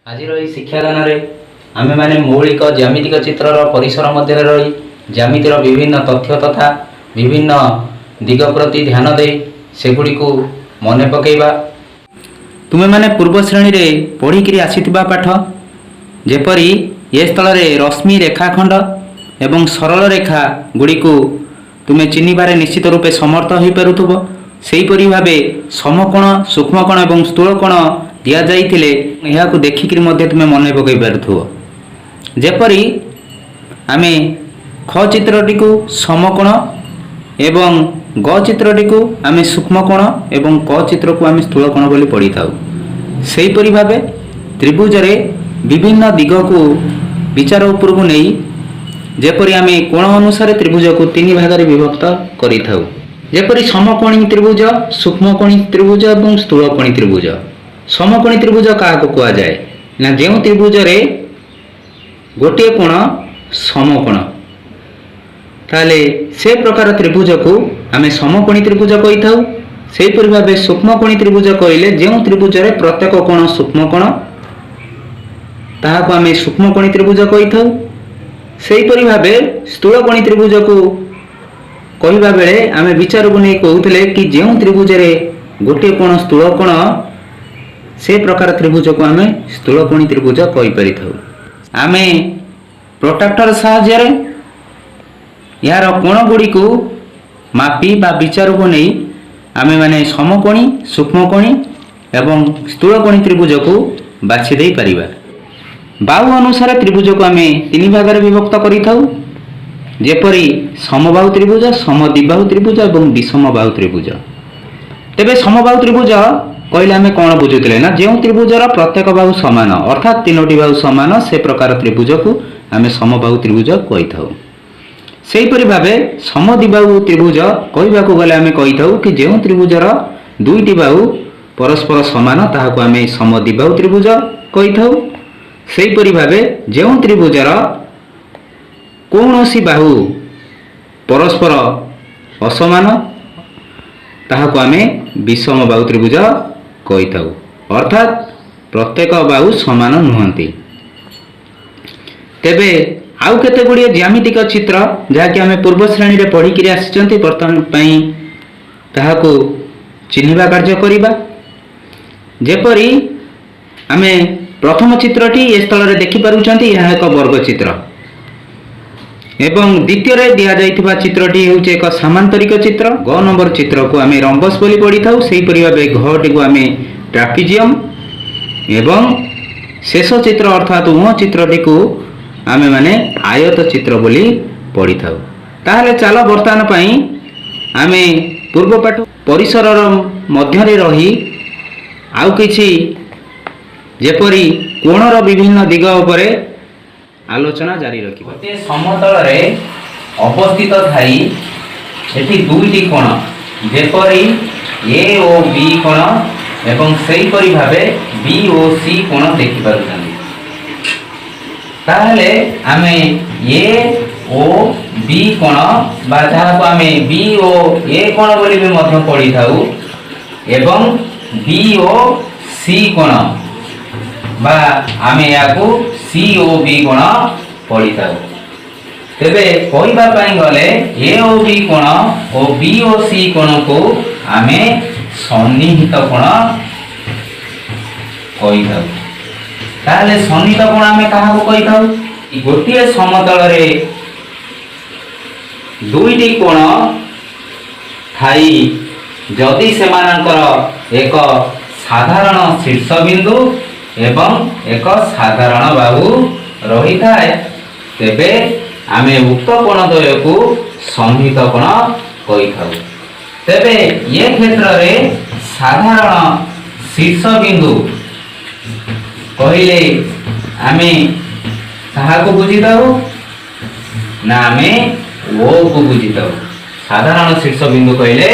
ଆଜିର ଏହି ଶିକ୍ଷାଦାନରେ ଆମେମାନେ ମୌଳିକ ଜ୍ୟାମିତିକ ଚିତ୍ରର ପରିସର ମଧ୍ୟରେ ରହି ଜ୍ୟାମିତିର ବିଭିନ୍ନ ତଥ୍ୟ ତଥା ବିଭିନ୍ନ ଦିଗ ପ୍ରତି ଧ୍ୟାନ ଦେଇ ସେଗୁଡ଼ିକୁ ମନେ ପକାଇବା। ତୁମେମାନେ ପୂର୍ବ ଶ୍ରେଣୀରେ ପଢ଼ିକିରି ଆସିଥିବା ପାଠ ଯେପରି ଏ ସ୍ଥଳରେ ରଶ୍ମି ରେଖାଖଣ୍ଡ ଏବଂ ସରଳ ରେଖା ଗୁଡ଼ିକୁ ତୁମେ ଚିହ୍ନିବାରେ ନିଶ୍ଚିତ ରୂପେ ସମର୍ଥ ହୋଇପାରୁଥିବ। ସେହିପରି ଭାବେ ସମକୋଣ, ସୂକ୍ଷ୍ମକୋଣ ଏବଂ ସ୍ଥୂଳକୋଣ ଦିଆଯାଇଥିଲେ ଏହାକୁ ଦେଖିକିରି ମଧ୍ୟ ତୁମେ ମନେ ପକାଇ ପାରୁଥିବ। ଯେପରି ଆମେ ଖ ଚିତ୍ରଟିକୁ ସମକୋଣ ଏବଂ ଗ ଚିତ୍ରଟିକୁ ଆମେ ସୂକ୍ଷ୍ମକୋଣ ଏବଂ କ ଚିତ୍ରକୁ ଆମେ ସ୍ଥୂଳକୋଣ ବୋଲି ପଢ଼ିଥାଉ। ସେହିପରି ଭାବେ ତ୍ରିଭୁଜରେ ବିଭିନ୍ନ ଦିଗକୁ ବିଚାର ଉପରକୁ ନେଇ ଯେପରି ଆମେ କୋଣ ଅନୁସାରେ ତ୍ରିଭୁଜକୁ ତିନି ଭାଗରେ ବିଭକ୍ତ କରିଥାଉ। ଯେପରି ସମକୋଣୀ ତ୍ରିଭୁଜ, ସୂକ୍ଷ୍ମକୋଣୀ ତ୍ରିଭୁଜ ଏବଂ ସ୍ଥୂଳକୋଣୀ ତ୍ରିଭୁଜ। ସମକୋଣୀ ତ୍ରିଭୁଜ କାହାକୁ କୁହାଯାଏ ନା ଯେଉଁ ତ୍ରିଭୁଜରେ ଗୋଟିଏ କୋଣ ସମକୋଣ, ତାହେଲେ ସେ ପ୍ରକାର ତ୍ରିଭୁଜକୁ ଆମେ ସମକୋଣୀ ତ୍ରିଭୁଜ କହିଥାଉ। ସେହିପରି ଭାବେ ସୂକ୍ଷ୍ମକୋଣୀ ତ୍ରିଭୁଜ କହିଲେ ଯେଉଁ ତ୍ରିଭୁଜରେ ପ୍ରତ୍ୟେକ କୋଣ ସୂକ୍ଷ୍ମକୋଣ ତାହାକୁ ଆମେ ସୂକ୍ଷ୍ମକୋଣୀ ତ୍ରିଭୁଜ କହିଥାଉ। ସେହିପରି ଭାବେ ସ୍ଥୂଳକୋଣୀ ତ୍ରିଭୁଜକୁ କହିବା ବେଳେ ଆମେ ବିଚାରକୁ ନେଇ କହୁଥିଲେ କି ଯେଉଁ ତ୍ରିଭୁଜରେ ଗୋଟିଏ କୋଣ ସ୍ଥୂଳକୋଣ ସେ ପ୍ରକାର ତ୍ରିଭୁଜକୁ ଆମେ ସ୍ଥୂଳକୋଣୀ ତ୍ରିଭୁଜ କହିପାରିଥାଉ। ଆମେ ପ୍ରୋଟ୍ରାକ୍ଟର ସାହାଯ୍ୟରେ ଏହାର କୋଣ ଗୁଡ଼ିକୁ ମାପି ବା ବିଚାରକୁ ନେଇ ଆମେମାନେ ସମକୋଣୀ, ସୂକ୍ଷ୍ମକୋଣୀ ଏବଂ ସ୍ଥୂଳକୋଣୀ ତ୍ରିଭୁଜକୁ ବାଛି ଦେଇପାରିବା। ବାହୁ ଅନୁସାରେ ତ୍ରିଭୁଜକୁ ଆମେ ତିନି ଭାଗରେ ବିଭକ୍ତ କରିଥାଉ। ଯେପରି ସମବାହୁ ତ୍ରିଭୁଜ, ସମଦ୍ୱିବାହୁ ତ୍ରିଭୁଜ ଏବଂ ବିଷମବାହୁ ତ୍ରିଭୁଜ। ତେବେ ସମବାହୁ ତ୍ରିଭୁଜ କହିଲେ ଆମେ କ'ଣ ବୁଝୁଥିଲେ ନା ଯେଉଁ ତ୍ରିଭୁଜର ପ୍ରତ୍ୟେକ ବାହୁ ସମାନ ଅର୍ଥାତ୍ ତିନୋଟି ବାହୁ ସମାନ ସେ ପ୍ରକାର ତ୍ରିଭୁଜକୁ ଆମେ ସମବାହୁ ତ୍ରିଭୁଜ କହିଥାଉ। ସେହିପରି ଭାବେ ସମଦ୍ୱିବାହୁ ତ୍ରିଭୁଜ କହିବାକୁ ଗଲେ ଆମେ କହିଥାଉ କି ଯେଉଁ ତ୍ରିଭୁଜର ଦୁଇଟି ବାହୁ ପରସ୍ପର ସମାନ ତାହାକୁ ଆମେ ସମଦ୍ୱିବାହୁ ତ୍ରିଭୁଜ କହିଥାଉ। ସେହିପରି ଭାବେ ଯେଉଁ ତ୍ରିଭୁଜର କୌଣସି ବାହୁ ପରସ୍ପର ଅସମାନ ତାହାକୁ ଆମେ ବିଷମବାହୁ ତ୍ରିଭୁଜ କହିଥାଉ, ଅର୍ଥାତ୍ ପ୍ରତ୍ୟେକ ବାହୁ ସମାନ ନୁହନ୍ତି। ତେବେ ଆଉ କେତେ ଗୁଡ଼ିଏ ଜ୍ୟାମିତିକ ଚିତ୍ର ଯାହାକି ଆମେ ପୂର୍ବ ଶ୍ରେଣୀରେ ପଢ଼ିକିରି ଆସିଛନ୍ତି, ବର୍ତ୍ତମାନ ପାଇଁ ତାହାକୁ ଚିହ୍ନିବା କାର୍ଯ୍ୟ କରିବା। ଯେପରି ଆମେ ପ୍ରଥମ ଚିତ୍ରଟି ଏ ସ୍ଥଳରେ ଦେଖିପାରୁଛନ୍ତି, ଏହା ଏକ ବର୍ଗ ଚିତ୍ର ଏବଂ ଦ୍ୱିତୀୟରେ ଦିଆଯାଇଥିବା ଚିତ୍ରଟି ହେଉଛି ଏକ ସାମାନ୍ତରିକ ଚିତ୍ର। ଗ ନମ୍ବର ଚିତ୍ରକୁ ଆମେ ରମ୍ବସ୍ ବୋଲି ପଢ଼ିଥାଉ। ସେହିପରି ଭାବେ ଘଟିକୁ ଆମେ ଟ୍ରାପିଜିୟମ୍ ଏବଂ ଶେଷ ଚିତ୍ର ଅର୍ଥାତ୍ ଉଁ ଚିତ୍ରଟିକୁ ଆମେମାନେ ଆୟତ ଚିତ୍ର ବୋଲି ପଢ଼ିଥାଉ। ତାହେଲେ ଚାଲ ବର୍ତ୍ତମାନ ପାଇଁ ଆମେ ପୂର୍ବ ପାଠ ପରିସରର ମଧ୍ୟରେ ରହି ଆଉ କିଛି ଯେପରି କୋଣର ବିଭିନ୍ନ ଦିଗ ଉପରେ ଆଲୋଚନା ଜାରି ରଖିବା। ଗୋଟିଏ ସମତଳରେ ଅବସ୍ଥିତ ଥାଇ ଏଠି ଦୁଇଟି କୋଣ ଯେପରି ଏ ଓ ବି କୋଣ ଏବଂ ସେହିପରି ଭାବେ ବି ଓ ସି କୋଣ ଦେଖିପାରୁଛନ୍ତି। ତାହେଲେ ଆମେ ଏ ଓ ବି କୋଣ ବା ଯାହାକୁ ଆମେ ବି ଓ ଏ କୋଣ ବୋଲି ବି ମଧ୍ୟ ପଢ଼ିଥାଉ ଏବଂ ବି ଓ ସି କୋଣ ବା ଆମେ ଏହାକୁ ସି ଓ ବି କୋଣ ପଢ଼ିଥାଉ। ତେବେ କହିବା ପାଇଁ ଗଲେ ଏ ଓ ବି କୋଣ ଓ ବି ଓ ସି କୋଣକୁ ଆମେ ସନ୍ନିହିତ କୋଣ କହିଥାଉ। ତାହେଲେ ସନ୍ନିହିତ କୋଣ ଆମେ କାହାକୁ କହିଥାଉ? ଗୋଟିଏ ସମତଳରେ ଦୁଇଟି କୋଣ ଥାଇ ଯଦି ସେମାନଙ୍କର ଏକ ସାଧାରଣ ଶୀର୍ଷବିନ୍ଦୁ ଏବଂ ଏକ ସାଧାରଣ ବାହୁ ରହିଥାଏ ତେବେ ଆମେ ଉକ୍ତ କୋଣ ଦ୍ୱୟକୁ ସନ୍ନିହିତ କୋଣ କହିଥାଉ। ତେବେ ଏ କ୍ଷେତ୍ରରେ ସାଧାରଣ ଶୀର୍ଷବିନ୍ଦୁ କହିଲେ ଆମେ କାହାକୁ ବୁଝିଥାଉ ନା ଆମେ ଓ କୁ ବୁଝିଥାଉ। ସାଧାରଣ ଶୀର୍ଷବିନ୍ଦୁ କହିଲେ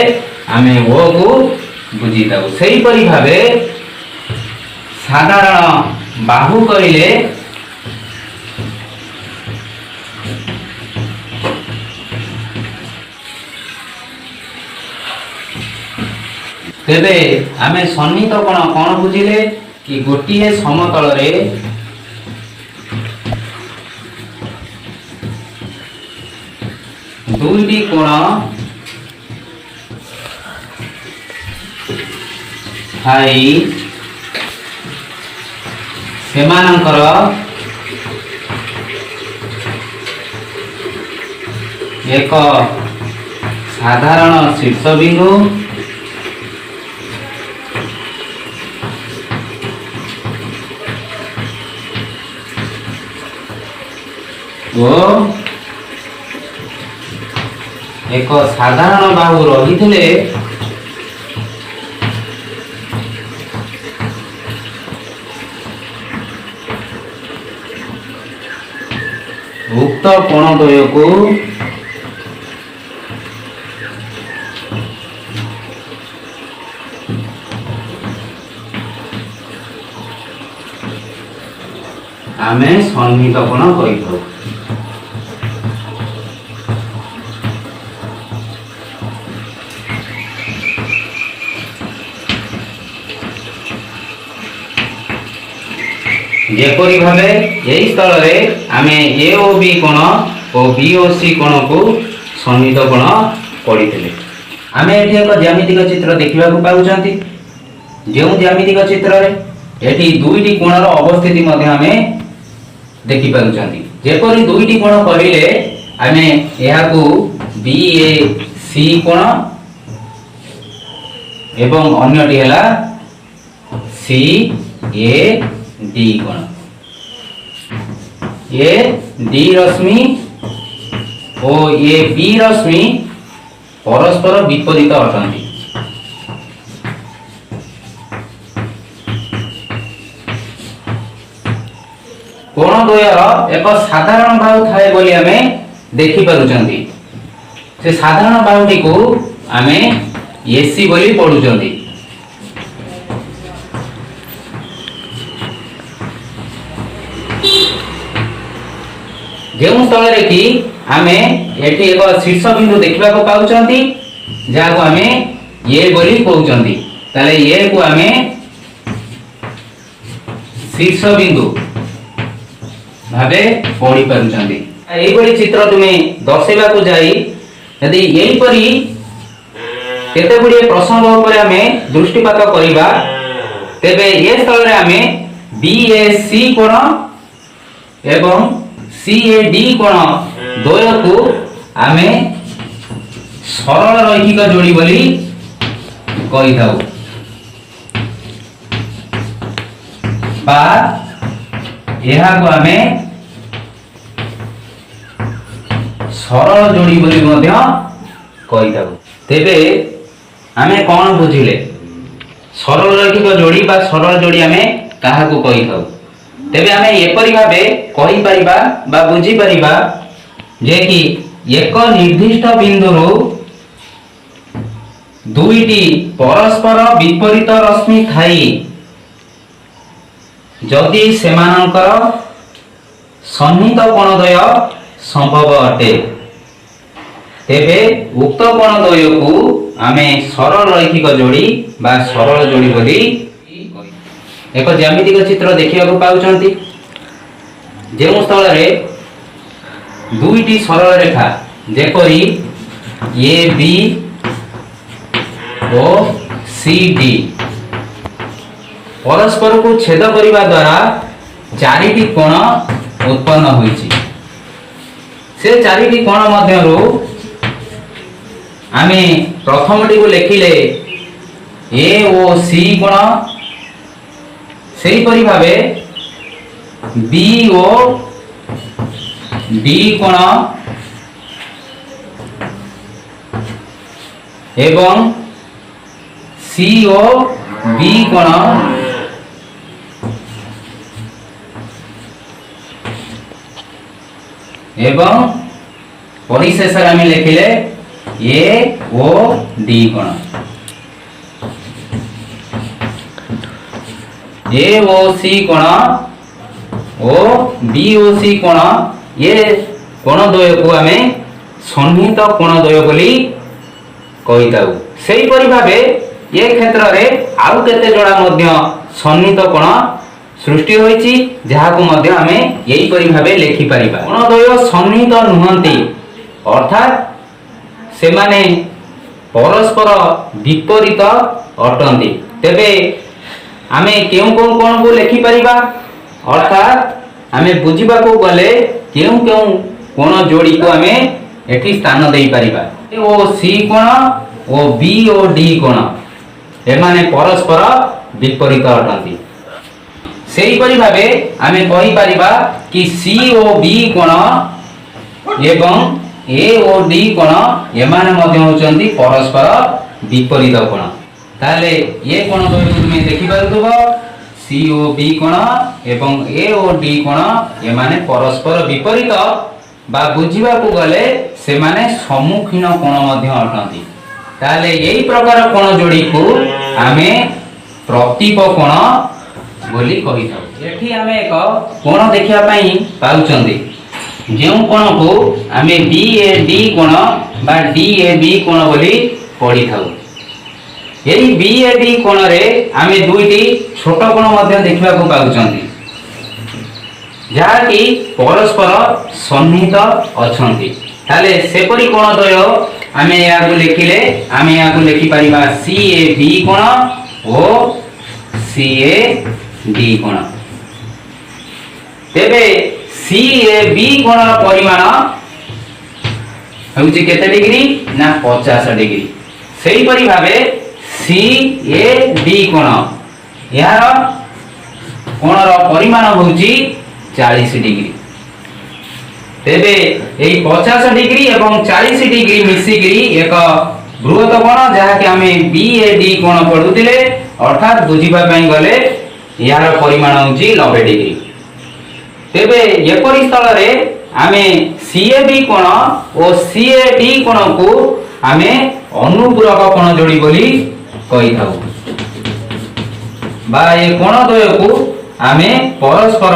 ଆମେ ଓ କୁ ବୁଝିଥାଉ। ସେହିପରି ଭାବେ ସାଧାରଣ ବାହୁ କହିଲେ ତେବେ ଆମେ ସନ୍ନିହିତ କୋଣ କ'ଣ ବୁଝିଲେ कि गोटिए समतल रे दुईटी कोण थाई सेमानंकर एक साधारण शीर्षबिंदु ओ एक साधारण बाहु रही उक्त कोणद्वय को आमे सन्निहित कोण कहिथाउ। जेपरी भावे यही स्थल रे आमे ए ओ बी कोण और बी ओ सी कोण को सन्निहित कोण पढ़ी आमे एठी एक ज्यामितिक चित्र देखिबा को पाउचंती। जो ज्यामितिक चित्र रे एठी दुईटी कोणर अवस्थिति मध्ये आमे देखि पाउचंती। जेपरी दुईटी कोण कहिले आमे एहा को बी ए सी कोण एवं अन्यटी हला सी ए डी कोण। ये डी रश्मि और ये बी रश्मि परस्पर विपरीत अटंती। कोणद्वयर एक साधारण बाहु थाए बोली आमे देखि पारुचंती। से साधारण बाहुटी को आमे एसी बोली पढुचंती। जो स्थल रे कि आमे एठी एक शीर्ष बिंदु देखिबा को पाउचंती जा को आमे ए बोली कहउचंती। ताले ए को आमे शीर्ष बिंदु भाबे पढ़ी पारुचंती। एई बोली चित्र तुमे दर्शेबा को जाई यदि एई परी केते गुडी प्रसंग ऊपर आमे दृष्टिपात करिबा तेबे ए स्थल रे आमे बी ए सी कोण एवं सी ए डी कोण द्वय को आमे सरल रैखिक जोड़ी बोली कहि थाउ बा एहा को आमे सरल जोड़ी बोली मध्य कहि थाउ। तेबे आमे कोन बुझिले सरल रैखिक जोड़ी बा सरल जोड़ी आमे काहा को कहि थाउ। तेबे आमे एपरि भाबे कहि परिबा बा बुझी परिबा जे कि एक निर्दिष्ट बिंदुरु दुईटी परस्पर विपरीत रश्मि थाई जदि सेमानंकर सन्निहित कोणद्वय संभव अटे तेबे उक्त कोणद्वय को आमे सरल रैखिक जोड़ी बा सरल जोड़ी बोली एक ज्यामितिक चित्र देखिबा को पाउचंती। जे स्थल रे दुईटी सरल रेखा जेपरी ए बी और सी डी परस्पर को छेद करिबा द्वारा चारिटी कोण उत्पन्न होईची। से चारिटी कोण मध्यरु आमे प्रथमटी को लेखिले ए ओ सी कोण सेही परि भाबे बी ओ डी कोण एवं सी ओ बी कोण एवं परिशेष आमे लिखिले ए ओ डी कोण। ए ओ सी कोण ओ बी ओ सी कोण ये कोणद्वय को आमे सन्निहित कोणद्वय बोली कहि थाउ। सेही परि भाबे ए क्षेत्र रे आउ केते जोड़ा मध्य सन्निहित कोण सृष्टि होईची जहाकु मध्य आमे एई परि भाबे लेखि परिबा। कोण द्वय सन्निहित नुहंती अर्थात से माने परस्पर विपरीत अटंती। तेबे आमे केउ कोन कोन को लेखि परिबा अर्थात आमे बुझिबा को गले केउ केउ कोण जोड़ी को आमे एठी स्थान देई परिबा। ओ सी कोण ओ बी ओ डी कोण एमाने परस्पर विपरीत अटंती। सेही परि भाबे आमे कहि परिबा कि सी ओ बी कोण एवं ए ओ डी कोण एमाने मध्य होचंती परस्पर विपरीत कोण। ताले ये कोण द्वय तुमे देखि पारुथबो सी ओ बी कोण एवं ए ओ डी कोण एमाने परस्पर विपरीत बा बुझिबा को गले से माने सम्मुखीन कोण मध्य अटंती। ताले एई प्रकार कोण जोड़ी को आमे प्रतीप कोण बोली कहि थाउ। एठी आमे एक कोण देखिया पई पाउचंदी जेउ कोण को आमे बी ए डी कोण बा डी ए बी कोण बोली पढी थाउ। एई बी ए डी कोण रे आमे दुईटी छोट कोण मध्य देखिबा को पाउचंदी जहा कि परस्पर सन्निहित अछंती। ताले सेपरि कोण द्वय आमे याकु लेखिले आमे याकु लेखि परिबा सी ए बी कोण ओ सी ए डी कोण। तेबे सी ए बी कोण रो परिमाण होउची केते डिग्री ना 50 डिग्री। सेही परि भाबे सी ए डी कोण यार कोण रो परिमाण होउची 40 डिग्री। तेबे एई 50 डिग्री एवं 40 डिग्री मिसिकरी एक बृहत कोण जहा कि आमे बी ए डी कोण पढुतिले अर्थात बुझिबा पई गले यार परिमाण होउची 90 डिग्री। तेबे एपरि स्थल रे आमे सी ए बी कोण ओ सी ए डी कोण को आमे अनुपूरक कोण जोड़ी बोली कहि थाउ बा ए कोण द्वय को आमे परस्पर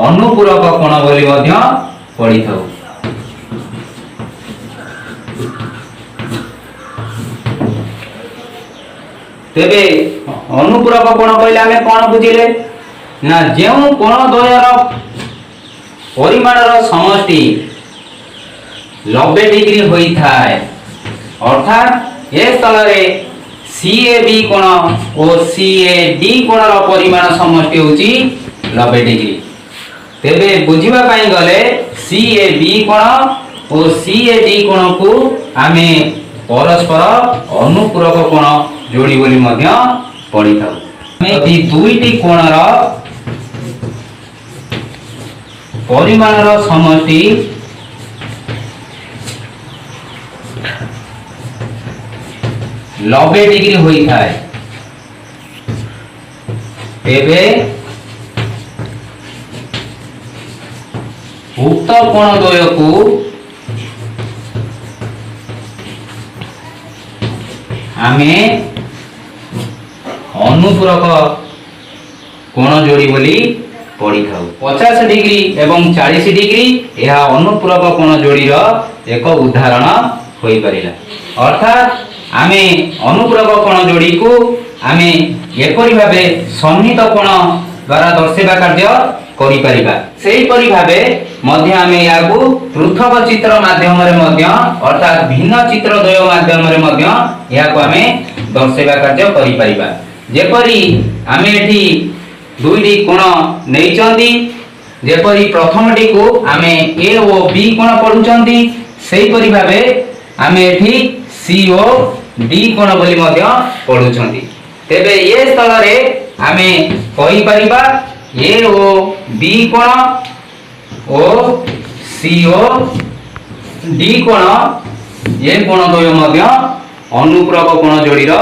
अनुपूरक कोण बोली मध्य पढ़ी थाउ। तेबे अनुपूरक कोण कहले आमे कोन बुझिले ना जेउ कोण द्वयर परिमाणर समष्टि 90 डिग्री होई थाए अर्थात ए स्थल रे सी ए बी कोण ओ सी ए डी कोणर परिमाण समष्टि होची 90 डिग्री। तेबे बुझिबा पई गले सी ए बी कोण ओ सी ए डी कोण को आमे परस्पर अनुपूरक कोण जोड़ी बोली मध्य पढ़ी थाउ। आमे ई दुईटी कोणर परिमाणर समष्टि 90 डिग्री होई थाए। तेबे उक्त कोण द्वय को आमे अनुपूरक कोण जोड़ी बोली पढ़ी थाउ। 50 डिग्री एवं 40 डिग्री यह अनुपूरक कोण जोड़ी रो एक उदाहरण होई परिला। अर्थात आमे अनुपूरक कोण जोड़ी को आमे एपरि भाबे सन्निहित कोण द्वारा दर्शेबा कार्य करि परिबा। सेही परि भाबे मध्य आमे याकू पृथक चित्र माध्यम रे मध्य अर्थात भिन्न चित्र द्वय माध्यम रे मध्य याकू आमे दर्शेबा कार्य करि परिबा। जेपरि आमे एठी दुईटी कोण नेइचंती जेपरि प्रथमटी को आमे ए ओ बी कोण पढुचंती सेही परि भाबे आमे एठी सी ओ डी कोण बोली मध्य पढुचंती। तेबे ए स्थल रे आमे कहि परिबा ए ओ बी कोण ओ सी ओ डी कोण ए कोण द्वय मध्य अनुपूरक कोण जोड़ी रो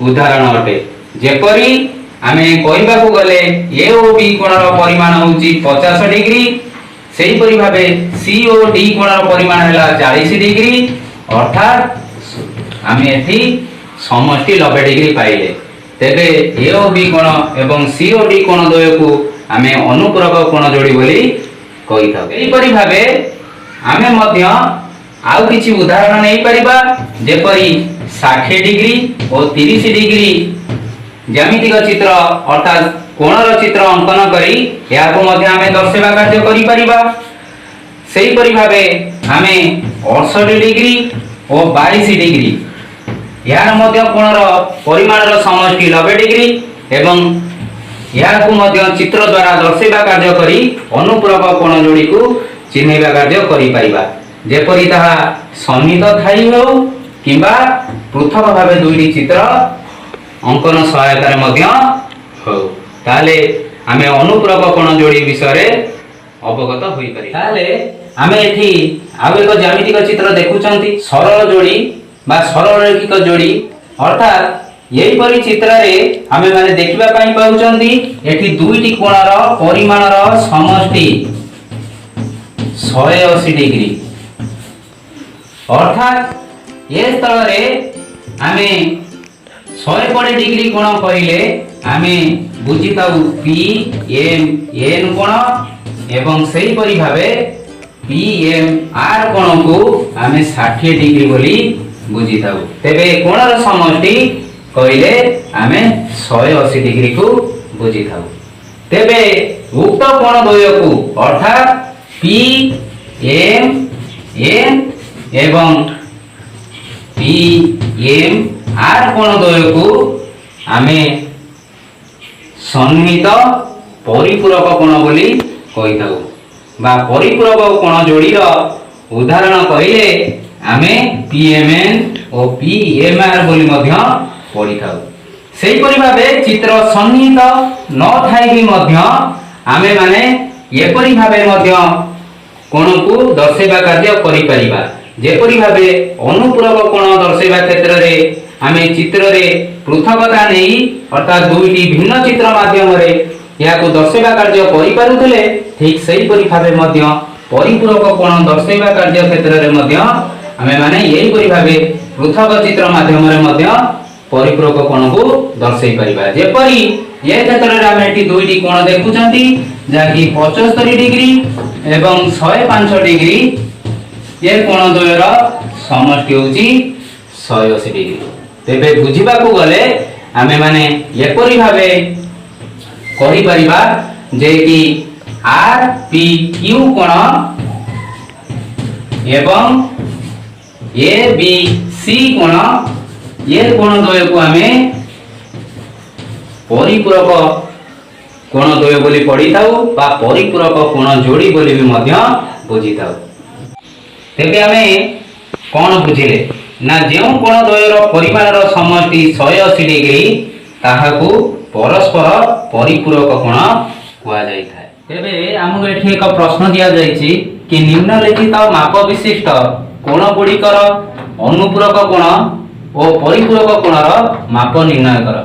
उदाहरण अटे। जेपरि आमे कहिबा को गले ए ओ बी कोणर परिमाण होउची 50 डिग्री सेही परि भाबे सी ओ डी कोणर परिमाण हैला 40 डिग्री अर्थात आमे एठी समष्टि 90 डिग्री पाइले। तेबे ए ओ बी कोण एवं सी ओ डी कोण द्वय को आमे अनुपूरक कोण जोड़ी बोली कहि थाउ। एही परि भाबे आमे मध्य आउ किछि उदाहरण नै परिबा जेपरि ষাঠিଏ ডিগ্ରୀ ଓ 30 ডিগ্ରୀ ଜ୍ୟାମିତିକ ଚିତ୍ର ଅର୍ଥାତ୍ କୋଣର ଚିତ୍ର ଅଙ୍କନ କରି ଏହାକୁ ମଧ୍ୟ ଆମେ ଦର୍ଶାଇବା କାର୍ଯ୍ୟ କରିପାରିବା। ସେହିପରି ଭାବେ ଆମେ 68 ডিগ্ରୀ ଓ 22 ডিଗ୍ରୀ ଏହାର ମଧ୍ୟ କୋଣର ପରିମାଣର ସମଷ୍ଟି 90 ডিগ্ରୀ ଏବଂ ଏହାକୁ ମଧ୍ୟ ଚିତ୍ର ଦ୍ୱାରା ଦର୍ଶାଇବା କାର୍ଯ୍ୟ କରି ଅନୁପ୍ରବ କୋଣ ଯୋଡ଼ିକୁ ଚିହ୍ନିବା କାର୍ଯ୍ୟ କରିପାରିବା। ଯେପରି ତାହା ସନ୍ନିହିତ ଥାଇ ହେଉ କିମ୍ବା ପୃଥକ ଭାବେ ଦୁଇଟି ଚିତ୍ର ଅଙ୍କନ ସହାୟତାରେ ମଧ୍ୟ ହେଉ, ତାହେଲେ ଆମେ ଅନୁପ୍ରବ କୋଣ ଯୋଡ଼ି ବିଷୟରେ ଅବଗତ ହୋଇପାରିବା। ତାହେଲେ ଆମେ ଏଠି ଆଉ ଏକ ଜ୍ୟାମିତିକ ଚିତ୍ର ଦେଖୁଛନ୍ତି ସରଳ ଯୋଡ଼ି ବା ସରଳରେଖିକ ଯୋଡ଼ି। ଅର୍ଥାତ୍ ଏହିପରି ଚିତ୍ରରେ ଆମେ ମାନେ ଦେଖିବା ପାଇଁ ପାଉଛନ୍ତି ଏଠି ଦୁଇଟି କୋଣର ପରିମାଣର ସମଷ୍ଟି 180 ডিগ্ରୀ। ଅର୍ଥାତ୍ ଏ ସ୍ଥଳରେ ଆମେ 120 ডিগ্ରୀ କୋଣ କହିଲେ ଆମେ ବୁଝିଥାଉ PMN କୋଣ ଏବଂ ସେହିପରି ଭାବେ PMR କୋଣକୁ ଆମେ 60 ডিগ্ରୀ ବୋଲି ବୁଝିଥାଉ। ତେବେ କୋଣର ସମଷ୍ଟି କହିଲେ ଆମେ 180 ডিগ্ରୀ କୁ ବୁଝିଥାଉ। ତେବେ ଉକ୍ତ କୋଣ ଦ୍ୱୟକୁ ଅର୍ଥାତ୍ PMN ଏବଂ PMR କୋଣ ଦ୍ୱୟକୁ ଆମେ ସନ୍ନିହିତ ପରିପୂରକ କୋଣ ବୋଲି କହିଥାଉ ବା ପରିପୂରକ କୋଣ ଯୋଡ଼ିର ଉଦାହରଣ କହିଲେ ଆମେ PMN ଓ PMR ବୋଲି ମଧ୍ୟ ପଢ଼ିଥାଉ। ସେହିପରି ଭାବେ ଚିତ୍ର ସନ୍ନିହିତ ନଥାଇ ବି ମଧ୍ୟ ଆମେ ମାନେ ଏପରି ଭାବେ ମଧ୍ୟ କୋଣକୁ ଦର୍ଶାଇବା କାର୍ଯ୍ୟ କରିପାରିବା। ଯେପରି ଭାବେ ଅନୁପୂରକ କୋଣ ଦର୍ଶାଇବା କ୍ଷେତ୍ରରେ ଆମେ ଚିତ୍ରରେ ପୃଥକତା ନେଇ ଅର୍ଥାତ୍ ଦୁଇଟି ଭିନ୍ନ ଚିତ୍ର ମାଧ୍ୟମରେ ଏହାକୁ ଦର୍ଶାଇବା କାର୍ଯ୍ୟ କରିପାରୁଥିଲେ, ଠିକ୍ ସେହିପରି ଭାବେ ମଧ୍ୟ ପରିପୂରକ କୋଣ ଦର୍ଶାଇବା କାର୍ଯ୍ୟ କ୍ଷେତ୍ରରେ ମଧ୍ୟ ଆମେ ମାନେ ଏହିପରି ଭାବେ ପୃଥକ ଚିତ୍ର ମାଧ୍ୟମରେ ମଧ୍ୟ ପରିପୂରକ କୋଣକୁ ଦର୍ଶାଇ ପାରିବା। ଯେପରି ଏ କ୍ଷେତ୍ରରେ ଆମେ ଏଠି ଦୁଇଟି କୋଣ ଦେଖୁଛନ୍ତି ଯାହାକି 75 ডিগ্ରୀ ଏବଂ 105 ডিগ্ରୀ। ଏ କୋଣ ଦ୍ୱୟର ସମଷ୍ଟି ହେଉଛି 180 ডিগ্ରୀ। ତେବେ ବୁଝିବାକୁ ଗଲେ ଆମେ ମାନେ ଏପରି ଭାବେ କହିପାରିବା ଯେ କି RPQ କୋଣ ଏବଂ ABC କୋଣ ଏ କୋଣ ଦ୍ୱୟକୁ ଆମେ ପରିପୂରକ କୋଣ ଦ୍ୱୟ ବୋଲି ପଢ଼ିଥାଉ ବା ପରିପୂରକ କୋଣ ଯୋଡ଼ି ବୋଲି ବି ମଧ୍ୟ ବୁଝିଥାଉ। ତେବେ ଆମେ କ'ଣ ବୁଝିଲେ ନା ଯେଉଁ କୋଣ ଦ୍ୱୟର ପରିମାଣର ସମଷ୍ଟି 180 ডিগ্ରୀ ତାହାକୁ ପରସ୍ପର ପରିପୂରକ କୋଣ କୁହାଯାଇଥାଏ। ତେବେ ଆମକୁ ଏଠି ଏକ ପ୍ରଶ୍ନ ଦିଆଯାଇଛି କି ନିମ୍ନଲିଖିତ ମାପ ବିଶିଷ୍ଟ କୋଣ ଗୁଡ଼ିକର ଅନୁପୂରକ କୋଣ ଓ ପରିପୂରକ କୋଣର ମାପ ନିର୍ଣ୍ଣୟ କର।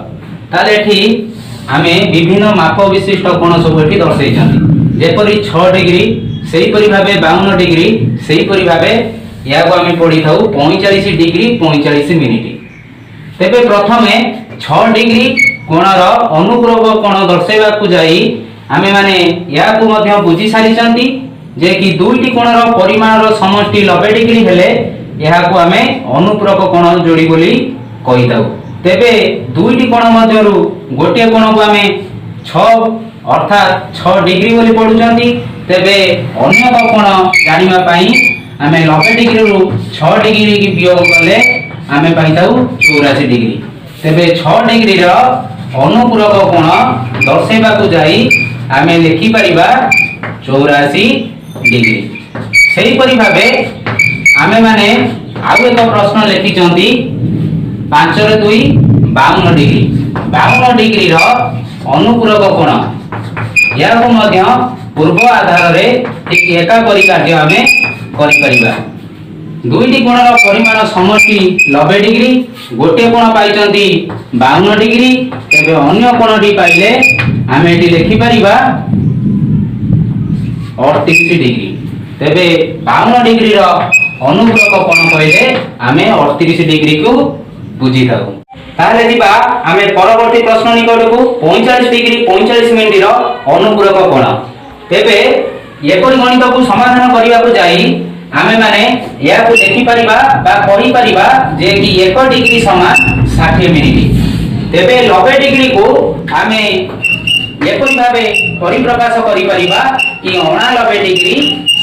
ତାହେଲେ ଏଠି ଆମେ ବିଭିନ୍ନ ମାପ ବିଶିଷ୍ଟ କୋଣ ସବୁ ଏଠି ଦର୍ଶାଇଛନ୍ତି। ଯେପରି 6 ডিগ্ରୀ, ସେହିପରି ଭାବେ 52 ডিগ্ରୀ, ସେହିପରି ଭାବେ ଏହାକୁ ଆମେ ପଢ଼ିଥାଉ 45 ডিগ্ରୀ 45 ମିନିଟ୍। ତେବେ ପ୍ରଥମେ 6 ডিগ্ରୀ କୋଣର ଅନୁପୂରକ କୋଣ ଦର୍ଶାଇବାକୁ ଯାଇ ଆମେ ମାନେ ଏହାକୁ ମଧ୍ୟ ବୁଝି ସାରିଛନ୍ତି ଯେ କି ଦୁଇଟି କୋଣର ପରିମାଣର ସମଷ୍ଟି 90 ডিগ্ରୀ ହେଲେ ଏହାକୁ ଆମେ ଅନୁପୂରକ କୋଣ ଯୋଡ଼ି ବୋଲି କହିଥାଉ। ତେବେ ଦୁଇଟି କୋଣ ମଧ୍ୟରୁ ଗୋଟିଏ କୋଣକୁ ଆମେ 6 ଅର୍ଥାତ୍ 6 ডিଗ୍ରୀ ବୋଲି ପଢ଼ୁଛନ୍ତି। ତେବେ ଅନ୍ୟ ଏକ କୋଣ ଜାଣିବା ପାଇଁ ଆମେ 90 ডিগ্ରୀରୁ 6 ডিগ্ରୀ କି ବିୟୋଗ କଲେ ଆମେ ପାଇଥାଉ 84 ডিগ্ରୀ। ତେବେ 6 ডিগ্ରୀର ଅନୁପୂରକ କୋଣ ଦର୍ଶାଇବାକୁ ଯାଇ ଆମେ ଲେଖିପାରିବା 84 ডিগ্ରୀ। ସେହିପରି ଭାବେ ଆମେ ମାନେ ଆଉ ଏକ ପ୍ରଶ୍ନ ଲେଖିଛନ୍ତି 5 ରେ 2 52 ডিগ্ରୀ। 52 ডিগ্ରୀର ଅନୁପୂରକ କୋଣ ଏହାକୁ ମଧ୍ୟ ପୂର୍ବ ଆଧାରରେ ଠିକ୍ ଏକାପରି କାର୍ଯ୍ୟ ଆମେ କରିପାରିବା। ଦୁଇଟି କୋଣର ପରିମାଣ ସମଷ୍ଟି 90 ডিগ্ରୀ, ଗୋଟିଏ କୋଣ ପାଇଛନ୍ତି 52 ডিগ্ରୀ। ତେବେ ଅନ୍ୟ କୋଣଟି ପାଇଲେ ଆମେ ଏଠି ଲେଖିପାରିବା 38 ডিগ্ରୀ। ତେବେ 52 ডিগ্ରୀର ଅନୁପୂରକ କୋଣ କହିଲେ ଆମେ 38 ডিগ্ରୀକୁ ବୁଝିଥାଉ। ତାହେଲେ ଯିବା ଆମେ ପରବର୍ତ୍ତୀ ପ୍ରଶ୍ନ ନିକଟକୁ 45 ডিগ্ରୀ 45 ମିନିଟର ଅନୁପୂରକ କୋଣ। ତେବେ ଏପରି ଗଣିତକୁ ସମାଧାନ କରିବାକୁ ଯାଇ आमे माने या को देखि परिबा बा कहि परिबा जे कि 1 डिग्री समान 60 मिनिट। तेबे 90 डिग्री को आमे एपरि भाबे परिप्रकाश करि परिबा कि 90 डिग्री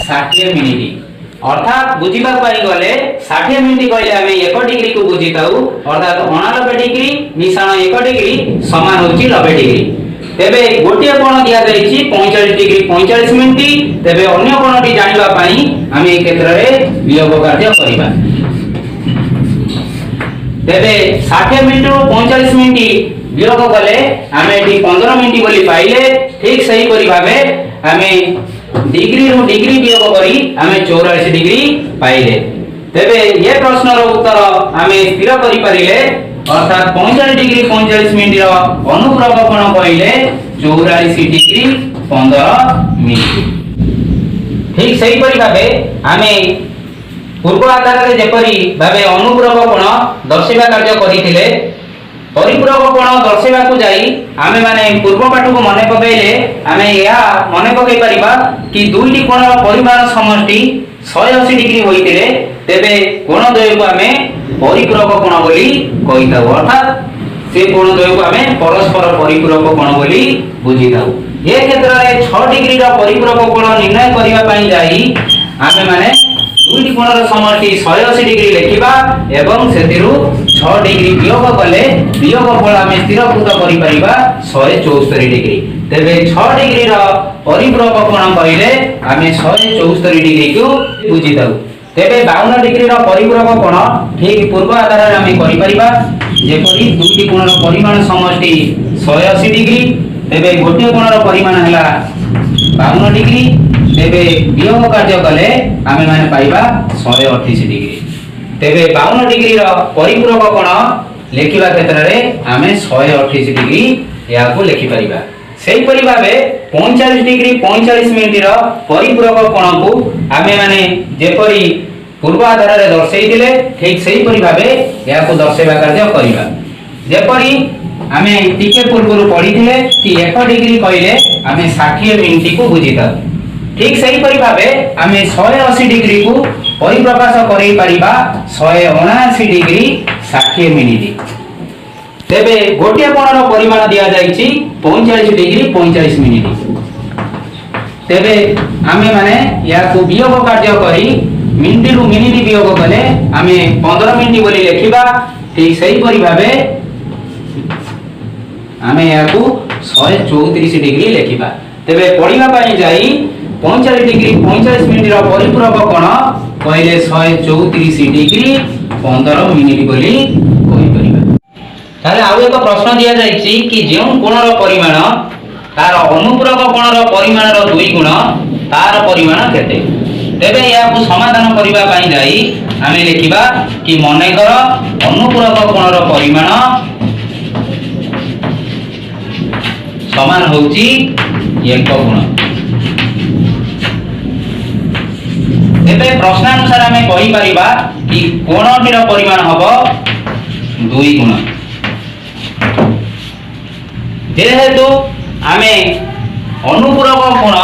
60 मिनिट। अर्थात बुझिबा पाई गले 60 मिनिट कहले आमे 1 डिग्री को बुझिताउ, अर्थात 90 डिग्री मिश्रण 1 डिग्री समान होची 90 डिग्री। तेबे गोटे कोण दिया जाईची 45 डिग्री 45 मिनिट। तेबे अन्य कोणटी जानिबा पाई आमे ए क्षेत्र रे वियोग कार्य करिबा। तेबे 60 मिनिट रो 45 मिनिट वियोग कले आमे एठी 15 मिनिट बोली पाइले। ठीक सही परि भाबे आमे डिग्री रो डिग्री वियोग करी आमे 84 डिग्री पाइले। तेबे ये प्रश्न रो उत्तर आमे स्थिर करि परिले, अर्थात 45 डिग्री 45 मिनिट रो अनुप्रयोग कोण कहले 44 डिग्री 15 मिनिट। ठीक सही परि भाबे आमे पूर्व आधार रे जेपरि भाबे अनुप्रयोग कोण दर्शिबा कार्य करिथिले, परिपूरक कोण दर्शिबा को जाई आमे माने पूर्व पाठ को मने पकाइले आमे या मने पकाई परिबा कि दुईटी कोणर परिमाण समष्टि 180 डिग्री होइतिले तेबे कोण द्वय को आमे परिपूरक कोण बोली कहिताउ। अर्थात से कोण द्वय को आमे परस्पर परिपूरक कोण बोली बुझिताउ। ए क्षेत्र रे 6 डिग्री रो परिपूरक कोण निर्णय करिबा पई जाई आमे माने दुईटी कोणर समष्टि 180 डिग्री लेखिबा एवं सेतिरु 6 डिग्री वियोग कले वियोगफल आमे स्थिरकृत करि परिबा 174 डिग्री। तेबे 6 डिग्री रो परिपूरक कोण कहिले आमे 174 डिग्री को बुझिताउ। तेबे 52 डिग्री रो परिपूरक कोण ठीक पूर्व आधार रे आमे करि परिबा जेपरि दुईटी कोणर परिमाण समष्टि 180 डिग्री। तेबे गोटे कोणर परिमाण हैला 52 डिग्री। तेबे वियोग कार्य कले आमे माने पाइबा 128 डिग्री। तेबे 52 डिग्री रो परिपूरक कोण लेखिबा क्षेत्र रे आमे 128 डिग्री या को लेखि परिबा। सेही परि भाबे 45 डिग्री 45 मिनिट रो परिपूरक कोण को आमे माने जेपरि पूर्व आधार रे दर्शैतिले ठीक सेही परि भाबे या को दर्शैबा कार्य करिबा। जेपरि आमे टिके पूर्वरु पढिथिले कि 1 डिग्री कहिले आमे 60 मिनिट को बुझिता। ठीक सही परि भाबे आमे 180 डिग्री को परिप्रकाश करै परिबा 179 डिग्री 60 मिनिट। तेबे गोटे कोणर परिमाण दिया जाईची 45 डिग्री 45 मिनिट। तेबे आमे माने या को वियोग कार्य करी मिनिट रु मिनिट वियोग कले आमे 15 मिनिट बोली लेखिबा। ठीक सही परि भाबे आमे या को 134 डिग्री लेखिबा। तेबे पढिबा पई जाई 45 डिग्री 45 मिनिट रो परिपूरक कोण कहले 134 डिग्री 15 मिनिट बोली कहि परिबा। ताले आउ एक प्रश्न दिया जाईची कि जेउ कोणर परिमाण तार अनुपूरक कोणर परिमाण रो 2 गुण तार परिमाण केते। तेबे या को समाधान करिबा पई जाई आमे लेखिबा कि मने कर अनुपूरक कोणर परिमाण समान होची 1 गुण। तेबे प्रश्नानुसार आमे कहि परिबा कि कोणटीर परिमाण हबो 2 गुण। जेहेतु आमे अनुपूरक कोण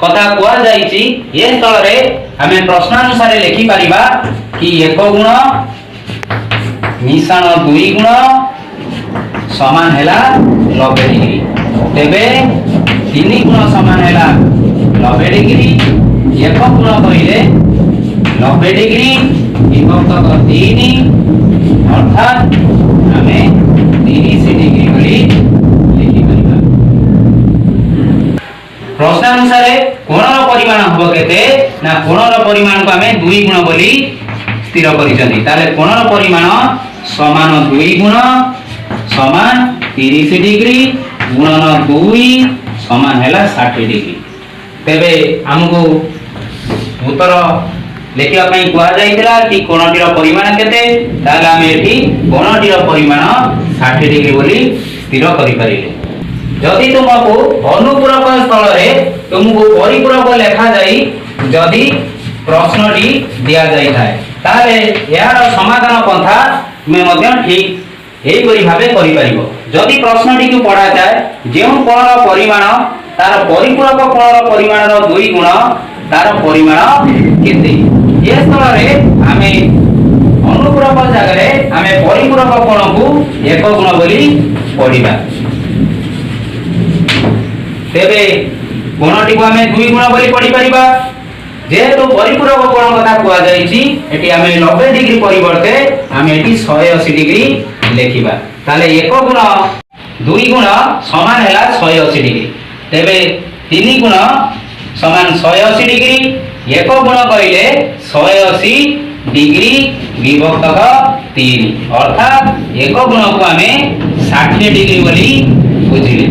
कथा कुआ जाईची ए स्थल रे आमे प्रश्नानुसार लेखि परिबा कि 1 गुण मिश्रण 2 गुण समान हैला 90 डिग्री। तेबे 3 गुण समान हैला 90 डिग्री। 1 गुण कहिले 90 डिग्री विभक्त 3 अर्थात आमे 30 डिग्री बोली लिखि परिबा। प्रश्न अनुसार कोणर परिमाण हबो केते ना कोणर परिमाण को आमे 2 गुण बोली स्थिर करिसथि। ताले कोणर परिमाण समान 2 गुण समान 30 डिग्री गुणन 2 समान हैला 60 डिग्री। तेबे हमको उत्तर लेखिया पई कुआ जाइतला कि कोणटीर परिमाण केते। ताले आमे एठी कोणटीर परिमाण 60 डिग्री बोली स्थिर करि परिले। जदि तुमको अनुपूरक स्थल रे तुमको परिपूरक लेखा जाई जदि प्रश्नटी दिया जाई थाए ताले यार समाधान पंथा में मध्य ठीक एही परि भाबे करि परिबो। जदि प्रश्नटी को पढ़ा जाए जेउ कोणर परिमाण तार परिपूरक कोणर परिमाण रो 2 गुण तार परिमाण केते ए स्थल रे आमे अनुपूरक जगह आमे परिपूरक कोण को एक गुण बोली पढ़िबा तेबे कोणटी को आमे दुई गुण बोली पढ़ी परिबा जेहेतु परिपूरक कोण कथा कुआ जाईची एटी आमे 90 डिग्री परिवर्ते आमे एटी 180 डिग्री लेखिबा ताले एक गुण दुई गुण समान हैला 180 डिग्री तेबे तीन गुण समान 180 डिग्री एक गुण कहले 180 डिग्री विभक्तक 3 अर्थात एक गुण को आमे 60 डिग्री बोली बुझिले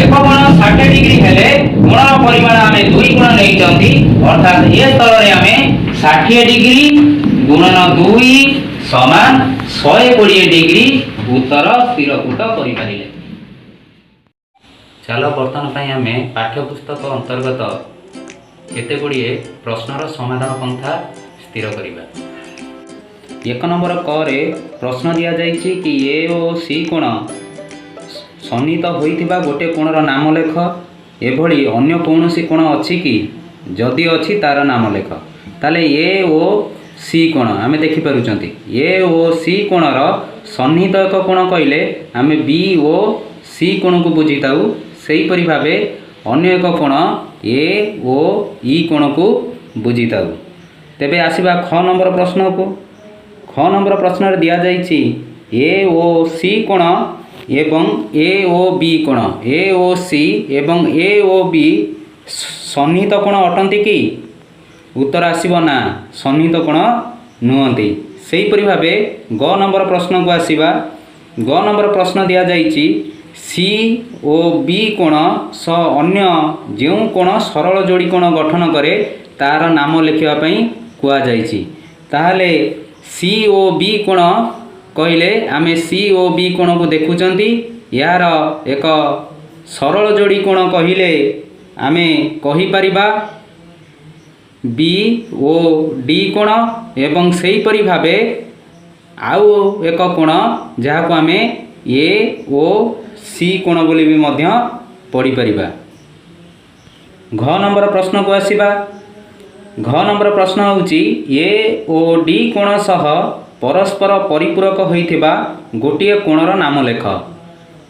एक गुण 60 डिग्री हेले गुणर परिमाण आमे दुई गुण नै जंती अर्थात ए स्थल रे आमे 60 डिग्री गुणन 2 समान 120 डिग्री उत्तर स्थिरकूट करि पारिले। चलो वर्तमान पई आमे पाठ्यपुस्तक अंतर्गत केते गुड़िए प्रश्नर समाधान पंथा स्थिर करिबा। एक नंबर क रे प्रश्न दिया जाइछि कि ए ओ सी कोण सन्निहित होइथिबा गोटे कोणर नाम लेख एभली अन्य कौनसी कोण अछि कि जदि अछि तार नाम लेख ताले ए ओ सी कोण आमे देखि पारुचंती ए ओ सी कोणर सन्निहित एक कोण कहले आमे बी ओ सी कोण को बुझिताउ सेही परि भाबे अन्य एक कोण ए ओ ई कोण को बुझिताउ। तेबे आसीबा ख नंबर प्रश्न को ख नंबर प्रश्न रे दिया जाइछि ए ओ सी कोण एवं ए ओ बी कोण ए ओ सी एवं ए ओ बी सन्निहित कोण अटंती कि उत्तर आसीबो ना सन्निहित कोण नुहंती। सेही परि भाबे ग नंबर प्रश्न को आसीबा ग नंबर प्रश्न दिया जाइछि सी ओ बी कोण स अन्य जेउ कोण सरल जोड़ी कोण गठन करे तार नाम लिखिबा पई कुआ जाइछि ताहाले सी ओ बी कोण कहले आमे सी ओ बी कोण को देखुचंती यार एक सरल जोड़ी कोण कहिले आमे कहि परिबा बी ओ डी कोण एवं सेही परि भाबे आउ एक कोण जहा को आमे ए ओ सी कोण बोली भी मध्य पढ़ी परिबा। घ नंबर प्रश्न को आसीबा घ नंबर प्रश्न होउची ए ओ डी कोण सह परस्पर परिपूरक होइथिबा गोटिए कोणर नाम लेख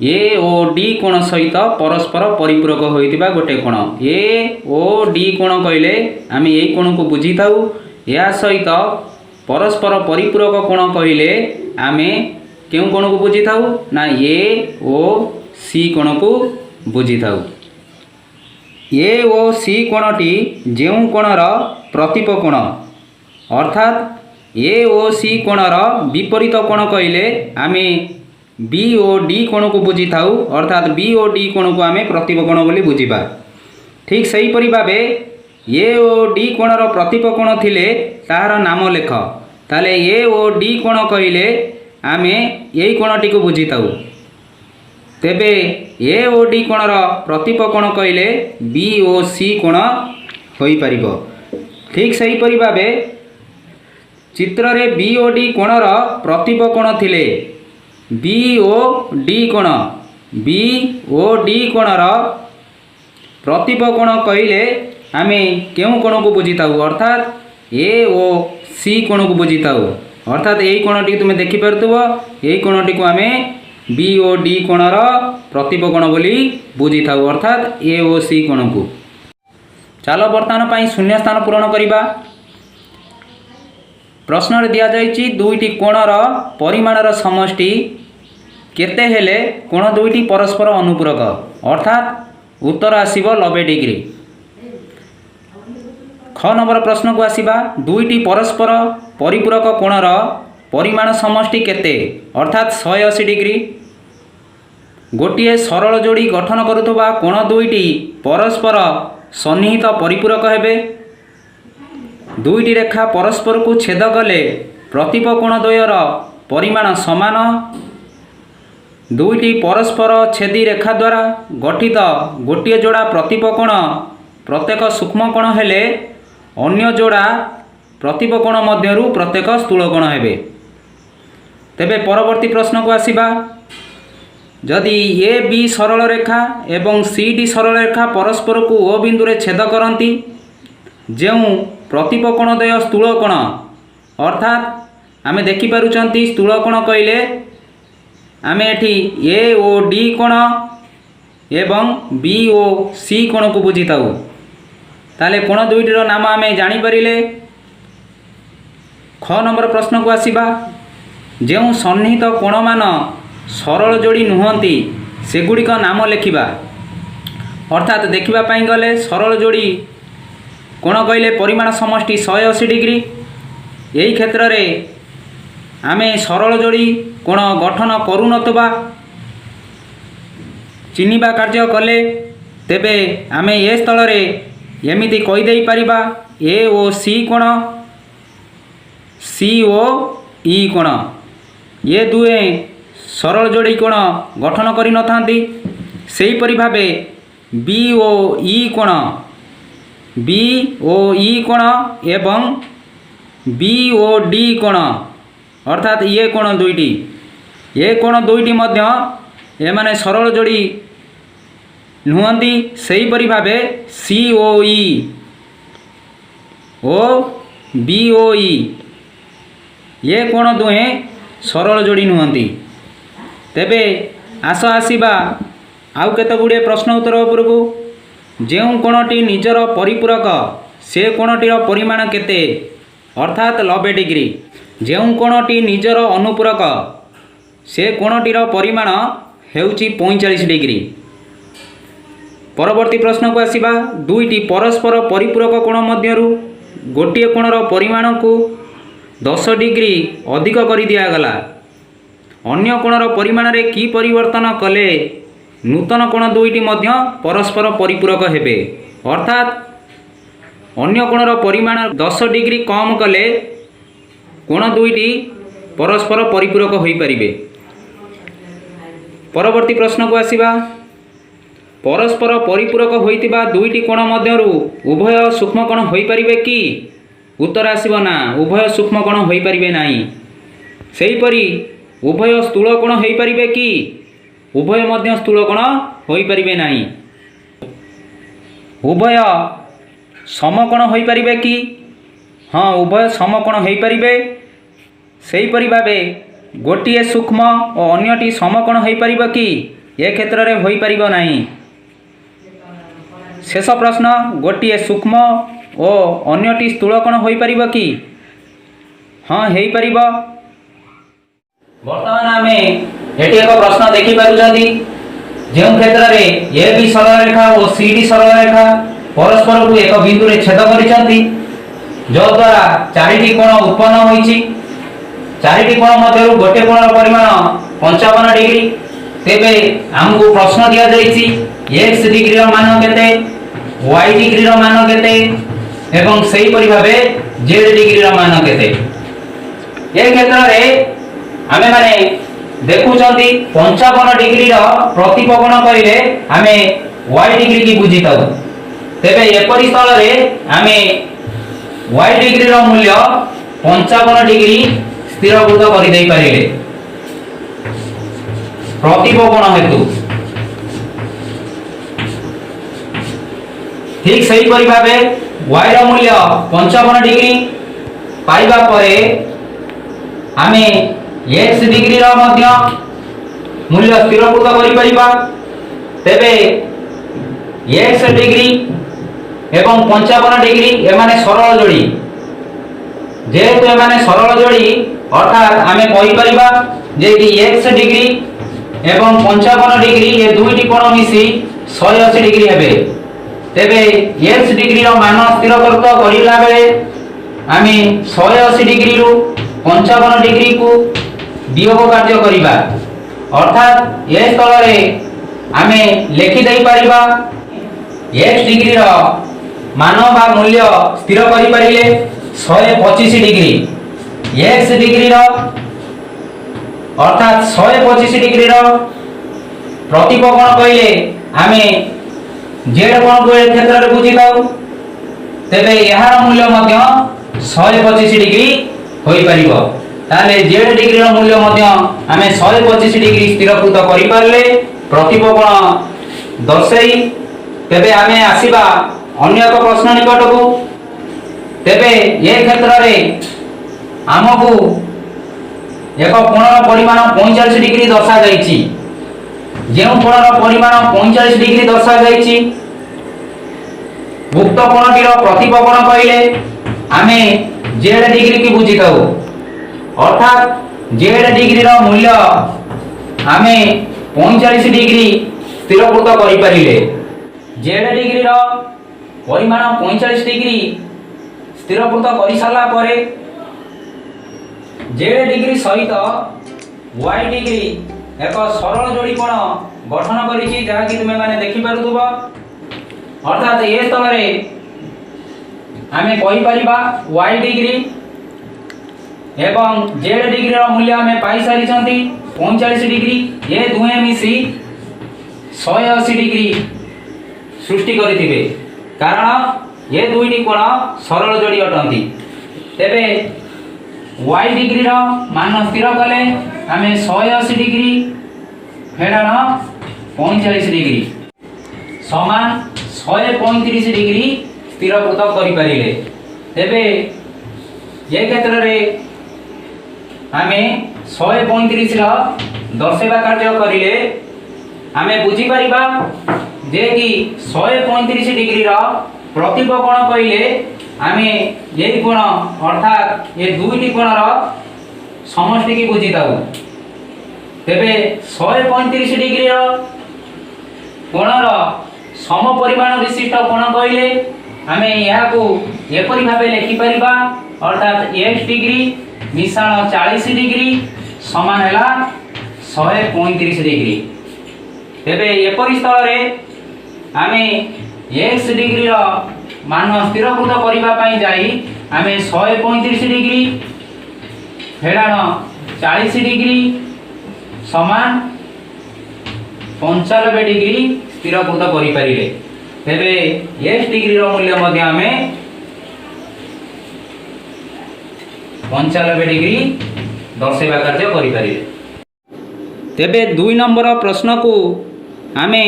ए ओ डी कोण सहित परस्पर परिपूरक होइथिबा गोटे कोण ए ओ डी कोण कहले आमे एई कोण को बुझिताउ या सहित परस्पर परिपूरक कोण कहले आमे केउ कोण को बुझिताउ ना ए ओ सी कोण को बुझिताउ। ए ओ सी कोणटी जेउ कोणर प्रतीप कोण अर्थात ए ओ सी कोणर विपरीत कोण कहले आमे बी ओ डी कोण को बुझिताउ अर्थात बी ओ डी कोण को आमे प्रतीप कोण बोली बुझिबा। ठीक सही परि भाबे ए ओ डी कोणर प्रतीप कोण थिले तार नाम लेख ताले ए ओ डी कोण कहले आमे एई कोणटी को बुझिताउ तेबे ए ओ डी कोणर प्रतीप कोण कहले बी ओ सी कोण होई परिबो। ठीक सही परि भाबे चित्र रे बी ओ डी कोणर प्रतीप कोण थिले बी ओ डी कोण बी ओ डी कोणर प्रतीप कोण कहले आमे केउ कोण को बुझिताउ अर्थात ए ओ सी कोण को बुझिताउ अर्थात एई कोणटी तुमे देखि परतुबो एई कोणटी को आमे बी ओ डी कोणर प्रतीप कोण बोली बुझिताउ अर्थात ए ओ सी कोण को। चलो वर्तमान पई शून्य स्थान पूरण करिबा। प्रश्न रे दिया जाइछि दुईटी कोणर परिमाणर समष्टि केते हेले कोण दुईटी परस्पर अनुपूरक अर्थात उत्तर आसीबो 90 डिग्री। ख नंबर प्रश्न को आसीबा दुईटी परस्पर परिपूरक कोणर परिमाण समष्टि केते अर्थात 180 डिग्री। गोटिए सरल जोड़ी गठन करुवा कोण दुईटी परस्पर सन्निहित परिपूरक हेबे। दुईटी रेखा परस्पर को छेद कले प्रतीप कोण द्वयर परिमाण समान। दुईटी परस्पर छेदी रेखा द्वारा गठित गोटिए जोड़ा प्रतीप कोण प्रत्येक सूक्ष्म कोण हेले अन्य जोड़ा प्रतीप कोण मध्यरु प्रत्येक स्थूल कोण हेबे। तेबे परवर्ती प्रश्न को आसीबा जदि ए बी सरल रेखा एवं सी डी सरल रेखा परस्पर को ओ बिंदु रे छेद करती जो प्रतिपकोणद्वय स्थूल कोण अर्थात आमे देखिपारुचंती स्थूल कोण कहले आमे एठी ए ओ डी कोण एवं बी ओ सी कोण को बुझी थाउ। ताले कोण दुईटीर नाम आमे जानी परिले। ख नंबर प्रश्न को आसीबा जो सन्निहित कोण मान सरल जोड़ी नुहंती सेगुड़िक नाम लेखिबा। अर्थात देखिबा पाई गले सरल जोड़ी कोण कहले परिमाण समष्टि 180 डिग्री। यही क्षेत्र रे आमे सरल जोड़ी कोण गठन करू नतबा चिन्हिबा कार्य कले तेबे आमे ए स्थल रे एमिति कहि देई परिबा ए ओ सी कोण सी ओ ई कोण ये दुए सरल जोड़ी कोण गठन करि नथांती। सेही परि भाबे बी ओ ई कोण बी ओ ई कोण एवं बी ओ डी कोण अर्थात ये कोण दुईटी ये कोण दुईटी मध्य ए माने सरल जोड़ी नुहंती। सेही परि भाबे सी ओ ई ओ बी ओ ई ये कोण दुहे सरल जोड़ी नुहंती। तेबे आस आसीबा आउ केते गुड़े प्रश्न उत्तर उपरकू। जो कोणटी निजर परिपूरक से कोणटीर परिमाण केते अर्थात 90 डिग्री। जो कोणटी निजर अनुपूरक से कोणटीर परिमाण हेउची 45 डिग्री। परवर्ती प्रश्न को आसीबा दुईटी परस्पर परिपूरक कोण मध्यरु गोटे कोणर परिमाण को 10 डिग्री अधिक कर दिगला। अन्य कोणर परिमाण रे की परिवर्तन कले नूतन कोण दुईटी मध्य परस्पर परिपूरक हेबे। अर्थात अन्य कोणर परिमाण 10 डिग्री कम कले कोण दुईटी परस्पर परिपूरक होई परिबे। परवर्ती प्रश्न को आसीबा परस्पर परिपूरक होइतिबा दुईटी कोण मध्यरु उभय सूक्ष्म कोण होई परिबे कि? उत्तर आसीबो ना, उभय सूक्ष्म कोण होई परिबे नाही। सेही परि उभय स्थूल कोण होई परिबे कि? उभय मध्य स्थूल कोण होई परिबे नाही। उभय समकोण होई परिबे कि? हाँ, उभय समकोण होई परिबे। सेही परि भाबे गोटिए सूक्ष्म और अन्यटी समकोण होई परिबे कि? ए क्षेत्र रे होई परिबो नाही। शेष प्रश्न गोटिए सूक्ष्म और अन्यटी स्थूल कोण होई परिबो कि? हाँ, हेई परिबो। वर्तमान आमे एटी एक प्रश्न देखि पारुछंती जो क्षेत्र रे ए बी सरल रेखा और सी डी सरल रेखा परस्पर को एक बिंदु रे छेद करिसंती जो द्वारा चारिटी कोण उत्पन्न होईची। चारिटी कोण मध्यरु गोटे कोणर परिमाण 55 डिग्री। तेबे हमकु प्रश्न दिया जाईची x डिग्री रो मान केते y डिग्री रो मान केते एवं सही परि भाबे z डिग्री रो मान केते। ए क्षेत्र रे आमे माने देखुचंती 55 डिग्री रो प्रतिपकोण करिले आमे y डिग्री की बुझी थाउ। तेबे एपरि स्थल रे आमे y डिग्री रो मूल्य 55 डिग्री स्थिरभूत करि देई परिले प्रतिपकोण हेतु। ठीक सही परि भाबे y रो मूल्य 55 डिग्री पाइबा परे आमे x डिग्री रो मध्य मूल्य स्थिरभूत करि परिबा। तेबे x डिग्री एवं 55 डिग्री एमाने सरल जोड़ी जेहेतु एमाने सरल जोड़ी अर्थात आमे कहि परिबा जे कि x डिग्री एवं 55 डिग्री ये दुईटी कोण मिसी 180 डिग्री हेबे। तेबे x डिग्री रो मान स्थिरभूत करिला बेले आमे 180 डिग्री रु 55 डिग्री को वियोग कार्य करिबा। अर्थात ए स्थल रे आमे लेखि देई परिबा x डिग्री रो मान बा मूल्य स्थिर करि परिले 125 डिग्री। x डिग्री रो अर्थात 125 डिग्री रो प्रतिपकोण कइले आमे z कोण को क्षेत्र रे बुझी पाउ। तेबे यार मूल्य मध्य 125 डिग्री होई परिबो। ताले z डिग्री रो मूल्य मध्य आमे 125 डिग्री स्थिरभूत करि पारले प्रतिपकोण दर्शाई। तेबे आमे आसीबा अन्य एक प्रश्न निकट को तेबे ए क्षेत्र में आमको एक कोणर परिमाण 45 डिग्री दर्शा जाइछि। जो कोणर परिमाण 45 डिग्री दर्शा जाइछि उक्त कोणटीर प्रतिपकोण कहले आमे जेड डिग्री की बुझी थाउ। अर्थात जेड डिग्री रो मूल्य आमे 45 डिग्री स्थिरकृत करि परिले। जेड डिग्री रो परिमाण 45 डिग्री स्थिरकृत करि साला परे जेड डिग्री सहित वाई डिग्री एक सरल जोड़ी कोण गठन करिछि जहा कि तुमे माने देखि पारुथबो। अर्थात ए स्थल रे आमे कहि परिबा वाई डिग्री एवं जेड डिग्री रो मूल्य आमे पाई सारी छंती 45 डिग्री। ए दुहे मिसी 180 डिग्री सृष्टि करिथिबे कारण ये दुईटी कोण सरल जोड़ी अटंती। तेबे वाई डिग्री रो मान स्थिर कले आमे 180 डिग्री फेडाण 45 डिग्री समान 135 डिग्री स्थिरकृत करि परिले। तेबे ये क्षेत्र रे आमे 135 रो दर्शेबा कार्य करिले आमे बुझी परिबा जे कि 135 डिग्री रो प्रतिपकोण कहले आमे यही कोण अर्थात ये दुईटी कोणर समष्टि की बुझी थाउ। तेबे 135 डिग्री रो कोणर सम परिमाण विशिष्ट कोण कहले आमे याकू एपरि भाबे लेखि परिबा अर्थात x डिग्री मिश्रण 40 डिग्री समान हैला 135 डिग्री। तेबे एपरि स्थल रे आमे x डिग्री रो मान स्थिरकृत करबा पई जाई आमे 135 डिग्री फेडाण 40 डिग्री समान 95 डिग्री स्थिरकृत करि परिले। तेबे x डिग्री रो मूल्य मध्ये आमे 95 डिग्री दर्शेबा कार्य करि परिले। तेबे 2 नंबर प्रश्न को आमे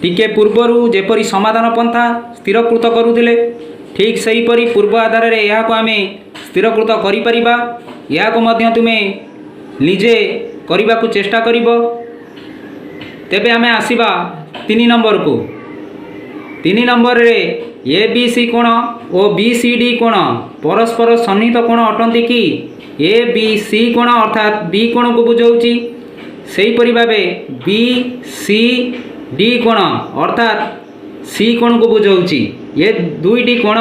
टिके पूर्वरु जेपरी समाधान पंथा स्थिरकृत करुथिले ठीक सही परी पूर्व आधार रे या को आमे स्थिरकृत करि परिबा। या को मध्य तुमे निजे करिबा को चेष्टा करिवो। तेबे आमे आसीबा 3 नंबर को। 3 नंबर रे ए बी सी कोण और बी सी डी कोण परस्पर सन्निहित कोण अटंती कि ए बी सी कोण अर्थात बी कोण को बुझाउची सेही परि भाबे बी सी डी कोण अर्थात सी कोण को बुझाउची। ये दुईटी कोण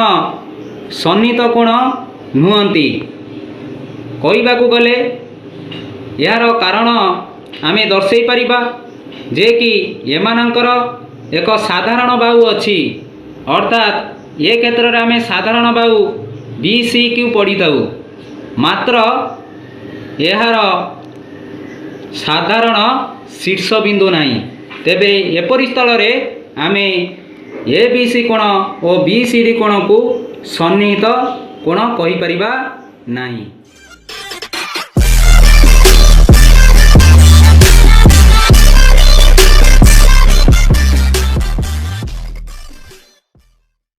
सन्निहित कोण नुहंती। कहबा को गले यार कारण आमे दर्शई परिबा जे कि एमानंकर एक साधारण बाहु अछि अर्थात ये क्षेत्र रे आमे साधारण बाहु बी सी क्यू पढ़ी थाउ मात्र यार साधारण शीर्ष बिंदु नाही। तेबे एपरि स्थल रे आमे ए बी सी कोण और बी सी डी कोण को सन्निहित कोण कहि परिबा नाही।